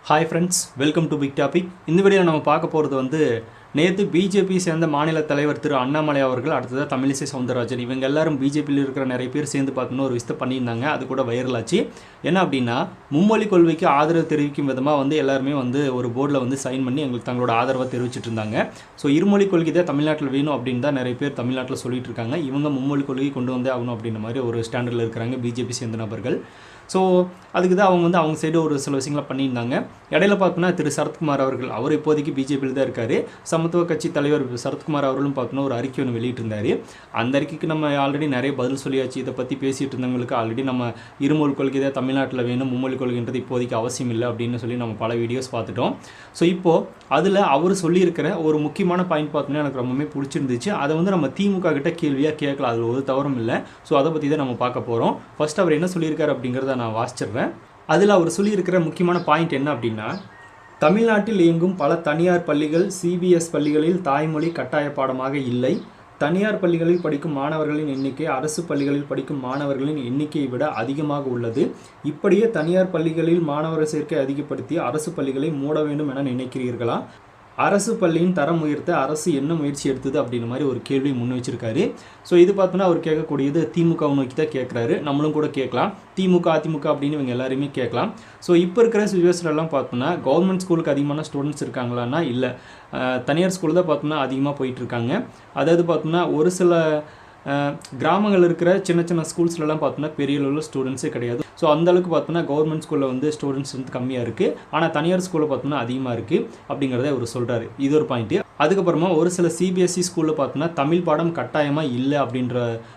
Hi friends, welcome to big topic. இந்த வீடியோவில் நம்ம பார்க்க போகிறது நேற்று பிஜேபி சேர்ந்த மாநில தலைவர் திரு அண்ணாமலை அவர்கள், அடுத்ததாக தமிழிசை சவுந்தரராஜன், இவங்க எல்லாரும் பிஜேபியில் இருக்கிற நிறைய பேர் சேர்ந்து பார்த்தோன்னா ஒரு விஷயத்தை பண்ணியிருந்தாங்க. அது கூட வைரல் ஆச்சு. என்ன அப்படின்னா, மும்மொழி கொள்கைக்கு ஆதரவு தெரிவிக்கும் விதமாக எல்லாருமே ஒரு போர்டில் சைன் பண்ணி எங்களுக்கு தங்களோட ஆதரவை தெரிவிச்சிட்டு இருந்தாங்க. ஸோ இருமொழி கொள்கை தான் தமிழ்நாட்டில் வேணும் அப்படின்னு தான் நிறைய பேர் தமிழ்நாட்டில் சொல்லிட்டு இருக்காங்க. இவங்க மும்மொழி கொள்கை கொண்டு வந்தே ஆகணும் அப்படின்ற மாதிரி ஒரு ஸ்டாண்டர்டில் இருக்கிறாங்க பிஜேபி சேர்ந்த நபர்கள். ஸோ அதுக்கு தான் அவங்க சைடு ஒரு சில விஷயங்களை பண்ணியிருந்தாங்க. இடையில பார்த்தோன்னா திரு சரத்குமார் அவர்கள் இப்போதைக்கு பிஜேபியில் தான் இருக்கார். சமத்துவ கட்சி தலைவர் சரத்குமார் அவர்களும் பார்த்தோன்னா ஒரு அறிக்கை ஒன்று வெளியிட்டிருந்தார். அந்த அறிக்கைக்கு நம்ம ஆல்ரெடி நிறைய பதில் சொல்லியாச்சு. இதை பற்றி பேசிகிட்டு இருந்தவங்களுக்கு ஆல்ரெடி நம்ம இருமொழி கொள்கை தான் தமிழ்நாட்டில் வேணும், மும்மொழி கொள்கைன்றது இப்போதைக்கு அவசியம் இல்லை அப்படின்னு சொல்லி நம்ம பல வீடியோஸ் பார்த்துட்டோம். ஸோ இப்போது அதில் அவர் சொல்லியிருக்கிற ஒரு முக்கியமான பாயிண்ட் பார்த்தோன்னா எனக்கு ரொம்பவே பிடிச்சிருந்துச்சு. அதை நம்ம திமுக கிட்ட கேள்வியாக கேட்கலாம், அதில் ஒரு தவறும் இல்லை. ஸோ அதை பற்றி தான் நம்ம பார்க்க போகிறோம். ஃபர்ஸ்ட் அவர் என்ன சொல்லியிருக்காரு அப்படிங்கிறத நான் வாசிச்சிடுறேன். அதில் அவர் சொல்லியிருக்கிற முக்கியமான பாயிண்ட் என்ன அப்படின்னா, தமிழ்நாட்டில் இயங்கும் பல தனியார் பள்ளிகள் சிபிஎஸ் பள்ளிகளில் தாய்மொழி கட்டாய பாடமாக இல்லை. தனியார் பள்ளிகளில் படிக்கும் மாணவர்களின் எண்ணிக்கை அரசு பள்ளிகளில் படிக்கும் மாணவர்களின் எண்ணிக்கையை விட அதிகமாக உள்ளது. இப்படியே தனியார் பள்ளிகளில் மாணவர் சேர்க்கை அதிகப்படுத்தி அரசு பள்ளிகளை மூட வேண்டும் என நினைக்கிறீர்களா? அரசு பள்ளியின் தரம் உயர்த்த அரசு என்ன முயற்சி எடுத்தது அப்படின்ற மாதிரி ஒரு கேள்வி முன் வச்சிருக்காரு. ஸோ இது பார்த்தோன்னா அவர் கேட்கக்கூடியது திமுகவை நோக்கி தான் கேட்குறாரு. நம்மளும் கூட கேட்கலாம், திமுக அதிமுக அப்படின்னு இவங்க எல்லாருமே கேட்கலாம். ஸோ இப்போ இருக்கிற சுச்சுவேஷன்லாம் பார்த்தோன்னா கவர்மெண்ட் ஸ்கூலுக்கு அதிகமான ஸ்டூடெண்ட்ஸ் இருக்காங்களான்னா இல்லை, தனியார் ஸ்கூல் தான் பார்த்தோன்னா அதிகமாக போயிட்டுருக்காங்க. அதாவது பார்த்தோன்னா ஒரு சில கிராமங்கள் இருக்கிற சின்ன சின்ன ஸ்கூல்ஸ்லாம் பார்த்தோன்னா பெரிய அளவில் ஸ்டூடெண்ட்ஸே கிடையாது. ஸோ அந்தளவுக்கு பார்த்தோன்னா கவர்மெண்ட் ஸ்கூலில் ஸ்டூடெண்ட்ஸ் கம்மியாக இருக்குது. ஆனால் தனியார் ஸ்கூலில் பார்த்தோன்னா அதிகமாக இருக்குது அப்படிங்கிறத அவர் சொல்கிறாரு. இது ஒரு பாயிண்ட்டு. அதுக்கப்புறமா ஒரு சில சிபிஎஸ்சி ஸ்கூலில் பார்த்தோன்னா தமிழ் பாடம் கட்டாயமாக இல்லை அப்படின்ற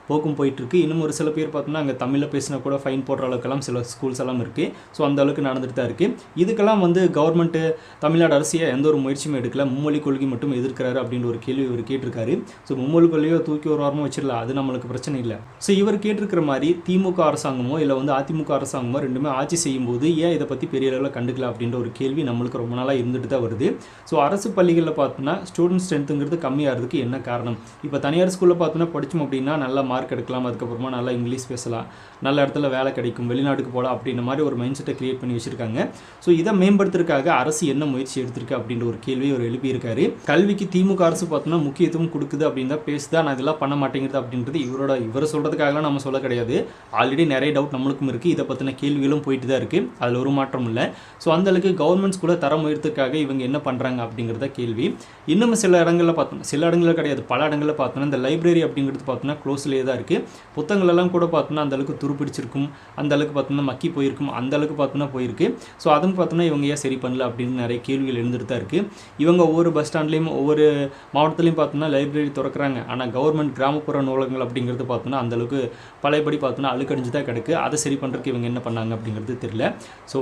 போக்கும் போயிட்டுருக்கு. இன்னும் ஒரு சில பேர் பார்த்தோன்னா அங்கே தமிழில் பேசினா கூட ஃபைன் போடுற அளவுக்கெல்லாம் சில ஸ்கூல்ஸ் எல்லாம் இருக்குது. ஸோ அந்த அளவுக்கு நடந்துட்டு தான் இருக்குது. இதுக்கெல்லாம் கவர்மெண்ட்டு தமிழ்நாடு அரசியாக எந்த ஒரு முயற்சியும் எடுக்கல, மும்மொழி கொள்கை மட்டும் எதிர்க்கிறாரு அப்படின்ற ஒரு கேள்வி இவர் கேட்டிருக்காரு. ஸோ மும்மொழி கொள்கையோ தூக்கி ஒரு வாரமாக வச்சிடலாம், அது நம்மளுக்கு பிரச்சனை இல்லை. ஸோ இவர் கேட்டிருக்கிற மாதிரி திமுக அரசாங்கமோ இல்லை அதிமுக அரசாங்கமோ ரெண்டுமே ஆட்சி செய்யும்போது ஏன் இதை பற்றி பெரிய அளவில் கண்டுக்கல அப்படின்ற ஒரு கேள்வி நம்மளுக்கு ரொம்ப நாளாக இருந்துட்டு தான் வருது. ஸோ அரசு பள்ளிகளில் பார்த்தோன்னா ஸ்டூடெண்ட் ஸ்ட்ரென்த்துங்கிறது கம்மியாகிறதுக்கு என்ன காரணம்? இப்போ தனியார் ஸ்கூலில் பார்த்தோன்னா படித்தோம் அப்படின்னா நல்லா மார்க் எடுக்கலாம், அதுக்கப்புறமா நல்லா இங்கிலீஷ் பேசலாம், நல்ல இடத்துல வேலை கிடைக்கும், வெளிநாட்டுக்கு போகலாம் அப்படின்ற மாதிரி ஒரு மைண்ட் செட்டை கிரியேட் பண்ணி வச்சுருக்காங்க. ஸோ இதை மேம்படுத்துறதுக்காக அரசு என்ன முயற்சி எடுத்திருக்கு அப்படின்ற ஒரு கேள்வியை அவர் எழுப்பியிருக்காரு. கல்விக்கு திமுக அரசு பார்த்தோன்னா முக்கியத்துவம் கொடுக்குது அப்படின்னு தான் பேசுதா, நான் இதெல்லாம் பண்ண மாட்டேங்கிறது அப்படின்றது இவர் சொல்கிறதுக்காகலாம் நம்ம சொல்ல கிடையாது. ஆல்ரெடி நிறைய டவுட் நம்மளுக்கும் இருக்குது. இதை பற்றின கேள்விகளும் போயிட்டு தான் இருக்குது, அதில் ஒரு மாற்றம் இல்லை. ஸோ அந்தளவுக்கு கவர்மெண்ட் ஸ்கூலில் தரம் உயர்த்துக்காக இவங்க என்ன பண்ணுறாங்க அப்படிங்கிறத கேள்வி. இன்னும் சில இடங்களில் பார்த்தோம், சில இடங்களில் கிடையாது, பல இடங்களில் பார்த்தோன்னா இந்த லைப்ரரி அப்படிங்கிறது பார்த்தோன்னா க்ளோஸ்லேயே தான் இருக்குது. புத்தகங்களெல்லாம் கூட பார்த்தோன்னா அந்தளவுக்கு துருப்பிடிச்சிருக்கும், அந்தளவுக்கு பார்த்தோன்னா மக்கி போயிருக்கும், அந்தளவுக்கு பார்த்தோன்னா போயிருக்கு. ஸோ அதுவும் பார்த்தோன்னா இவங்க ஏன் சரி பண்ணல அப்படின்னு நிறைய கேள்விகள் எழுந்துட்டு தான் இருக்குது. இவங்க ஒவ்வொரு பஸ் ஸ்டாண்ட்லேயும் ஒவ்வொரு மாவட்டத்துலையும் பார்த்தோன்னா லைப்ரரி திறக்கிறாங்க. ஆனால் கவர்மெண்ட் கிராமப்புற நூலகங்கள் அப்படிங்கிறது பார்த்தோன்னா அந்தளவுக்கு பழையபடி பார்த்தோன்னா அழுக்கடிஞ்சு தான் கிடக்கு. அதை சரி பண்ணுறதுக்கு இவங்க என்ன பண்ணாங்க அப்படிங்கிறது தெரியல. ஸோ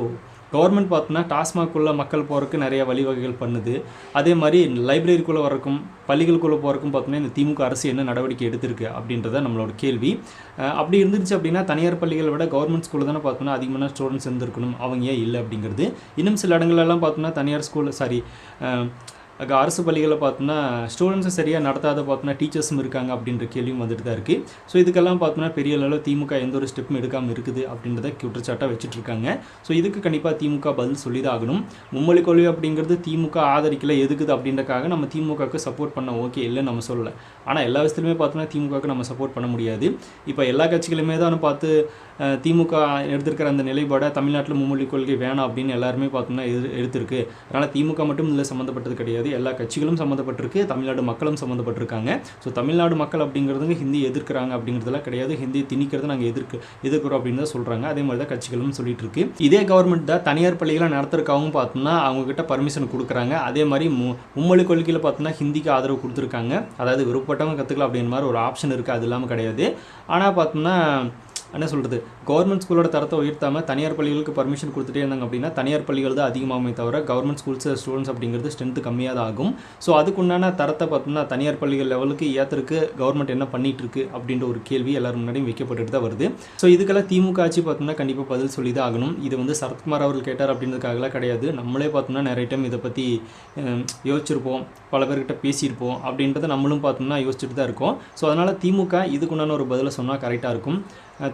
கவர்மெண்ட் பார்த்தோன்னா டாஸ்மாக்குள்ளே மக்கள் போகிறதுக்கு நிறைய வழிவகைகள் பண்ணுது. அதே மாதிரி லைப்ரரிக்குள்ளே வரக்கும் பள்ளிகளுக்குள்ளே போகிறக்கும் பார்த்தோன்னா இந்த திமுக அரசு என்ன நடவடிக்கை எடுத்திருக்கு அப்படின்றத நம்மளோட கேள்வி. அப்படி இருந்துச்சு அப்படின்னா தனியார் பள்ளிகளை விட கவர்மெண்ட் ஸ்கூலில் தானே பார்த்தோன்னா அதிகமான ஸ்டூடெண்ட்ஸ் இருந்திருக்கணும், அவங்க ஏன் இல்லை அப்படிங்கிறது. இன்னும் சில இடங்களெல்லாம் பார்த்தோன்னா தனியார் ஸ்கூல் அரசு பள்ளிகளில் பார்த்தோன்னா ஸ்டூடெண்ட்ஸும் சரியாக நடத்தாத பார்த்தோன்னா டீச்சர்ஸும் இருக்காங்க அப்படின்ற கேள்வியும் வந்துட்டு தான் இருக்குது. ஸோ இதுக்கெல்லாம் பார்த்தோன்னா பெரிய அளவில் திமுக எந்த ஒரு ஸ்டெப்பும் எடுக்காமல் இருக்குது அப்படின்றத குற்றச்சாட்டாக வச்சுட்டு இருக்காங்க. ஸோ இதுக்கு கண்டிப்பாக திமுக பதில் சொல்லி தான் ஆகணும். மும்மொழி கொள்கை அப்படிங்கிறது திமுக ஆதரிக்கல எதுக்குது அப்படின்றக்காக நம்ம திமுகவுக்கு சப்போர்ட் பண்ண ஓகே இல்லைன்னு நம்ம சொல்லலை. ஆனால் எல்லா விஷயத்துலையுமே பார்த்தோன்னா திமுகவுக்கு நம்ம சப்போர்ட் பண்ண முடியாது. இப்போ எல்லா கட்சிகளுமே தான் பார்த்து திமுக எடுத்திருக்கிற அந்த நிலைப்பாடை தமிழ்நாட்டில் மும்மொழி கொள்கை வேணாம் அப்படின்னு எல்லாருமே பார்த்தோம்னா எடுத்திருக்கு. அதனால் திமுக மட்டும் இதில் சம்மந்தப்பட்டது கிடையாது, எல்லா கட்சிகளும் சம்மந்தப்பட்டிருக்கு, தமிழ்நாடு மக்களும் சம்மந்தப்பட்டிருக்காங்க. ஸோ தமிழ்நாடு மக்கள் அப்படிங்கிறதுங்க ஹிந்தி எதிர்க்கிறாங்க அப்படிங்கிறதுலாம் கிடையாது, ஹிந்தி திணிக்கிறத நாங்கள் எதிர்க்கிறோம் அப்படின்னு தான் சொல்கிறாங்க. அதே மாதிரி தான் கட்சிகளும் சொல்லிட்டு இருக்கு. இதே கவர்மெண்ட் தான் தனியார் பள்ளிகளை நடத்துறதுக்காகவும் பார்த்தோம்னா அவங்ககிட்ட பர்மிஷன் கொடுக்குறாங்க. அதே மாதிரி மும்மொழி கொள்கையில் பார்த்தோம்னா ஹிந்திக்கு ஆதரவு கொடுத்துருக்காங்க. அதாவது விருப்பப்பட்டவங்க கற்றுக்கலாம் அப்படின்ற மாதிரி ஒரு ஆப்ஷன் இருக்குது, அது இல்லாமல் கிடையாது. ஆனால் பார்த்தோம்னா என்ன சொல்கிறது, கவர்மெண்ட் ஸ்கூலோட தரத்தை உயர்த்தாமல் தனியார் பள்ளிகளுக்கு பர்மிஷன் கொடுத்துட்டே இருந்தாங்க அப்படின்னா தனியார் பள்ளிகள் தான் அதிகமாகுமே தவிர கவர்மெண்ட் ஸ்டூடெண்ட்ஸ் அப்படிங்கிறது ஸ்ட்ரென்த்து கம்மியாக தான் ஆகும். ஸோ அதுக்குண்டான தரத்தை பார்த்தோம்னா தனியார் பள்ளிகள் லெவலுக்கு ஏற்றுறதுக்கு கவர்மெண்ட் என்ன பண்ணிட்டு இருக்கு அப்படின்ற ஒரு கேள்வி எல்லாரும் முன்னாடியும் வைக்கப்பட்டு தான் வருது. ஸோ இதுக்கெல்லாம் திமுக ஆட்சி பார்த்தோம்னா கண்டிப்பாக பதில் சொல்லி தான் ஆகணும். இது சரத்குமார் அவர்கள் கேட்டார் அப்படின்றதுக்காகலாம் கிடையாது. நம்மளே பார்த்தோம்னா நிறைய டைம் இதை பற்றி யோசிச்சிருப்போம், பல பேர்கிட்ட பேசியிருப்போம் அப்படின்றத நம்மளும் பார்த்தோம்னா யோசிச்சுட்டு தான் இருக்கோம். ஸோ அதனால் திமுக இதுக்குண்டான ஒரு பதிலை சொன்னால் கரெக்டாக இருக்கும்.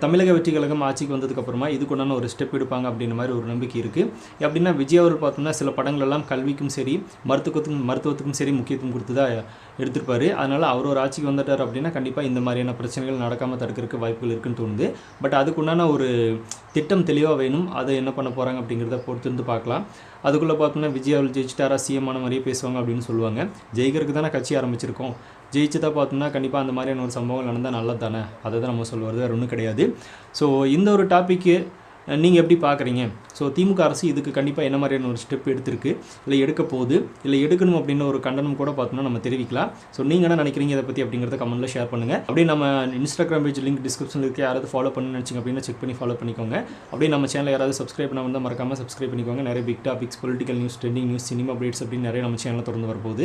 தமிழக வெற்றி கழகம் ஆட்சிக்கு வந்ததுக்கப்புறமா இதுக்குண்டான ஒரு ஸ்டெப் எடுப்பாங்க அப்படின்ற மாதிரி ஒரு நம்பிக்கை இருக்குது. எப்படின்னா விஜய் அவர்கள் பார்த்தோம்னா சில படங்களெல்லாம் கல்விக்கும் சரி மருத்துவத்துக்கும் சரி முக்கியத்துவம் கொடுத்து தான் எடுத்திருப்பார். அதனால் அவர் ஒரு ஆட்சிக்கு வந்துட்டார் அப்படின்னா கண்டிப்பாக இந்த மாதிரியான பிரச்சனைகள் நடக்காமல் தடுக்கிறதுக்கு வாய்ப்புகள் இருக்குன்னு தோணுது. பட் அதுக்குண்டான ஒரு திட்டம் தெளிவாக வேணும். அதை என்ன பண்ண போகிறாங்க அப்படிங்கிறத பொறுத்திருந்து பார்க்கலாம். அதுக்குள்ளே பார்த்தோம்னா விஜய் அவர்கள் ஜெயிச்சிட்டாரா சிஎம்மான மாதிரியே பேசுவாங்க அப்படின்னு சொல்லுவாங்க. ஜெயிக்கிறதுக்கு தானே கட்சி ஆரம்பிச்சிருக்கோம். ஜெயிச்சதா பார்த்தோம்னா கண்டிப்பாக அந்த மாதிரியான ஒரு சம்பவங்கள் நடந்தால் நல்லது தானே, அதை தான் நம்ம சொல்லுவது, வேறு ஒன்றும் கிடையாது. ஸோ இந்த ஒரு டாப்பிக்கு நீங்கள் எப்படி பார்க்குறீங்க? ஸோ திமுக அரசு இதுக்கு கண்டிப்பாக என்ன மாதிரியான ஒரு ஸ்டெப் எடுத்திருக்கு, இல்லை எடுக்க போகுது, இல்லை எடுக்கணும் அப்படின்னு ஒரு கண்டனம் கூட பார்த்தோம்னா நம்ம தெரிவிக்கலாம். ஸோ நீங்கள் என்ன நினைக்கிறீங்க இதை பற்றி அப்படிங்கிறத கமெண்ட்டில் ஷேர் பண்ணுங்கள். அப்படியே நம்ம இன்ஸ்டாகிராம் பேஜ் லிங்க் டிஸ்கிரிப்ஷனில் இருக்க யாராவது ஃபாலோ பண்ணணும்னு நினச்சிங்க அப்படின்னா செக் பண்ணி ஃபாலோ பண்ணிக்கோங்க. அப்படியே நம்ம சேனல் யாராவது சப்ஸ்கிரைப் பண்ண வந்தால் மறக்காமல் சப்ஸ்கிரைப் பண்ணிக்கோங்க. நிறைய big topics, political news, trending news, cinema updates அப்படின்னு நிறைய நம்ம சேனலில் தொடர்ந்து வரப்போகுது.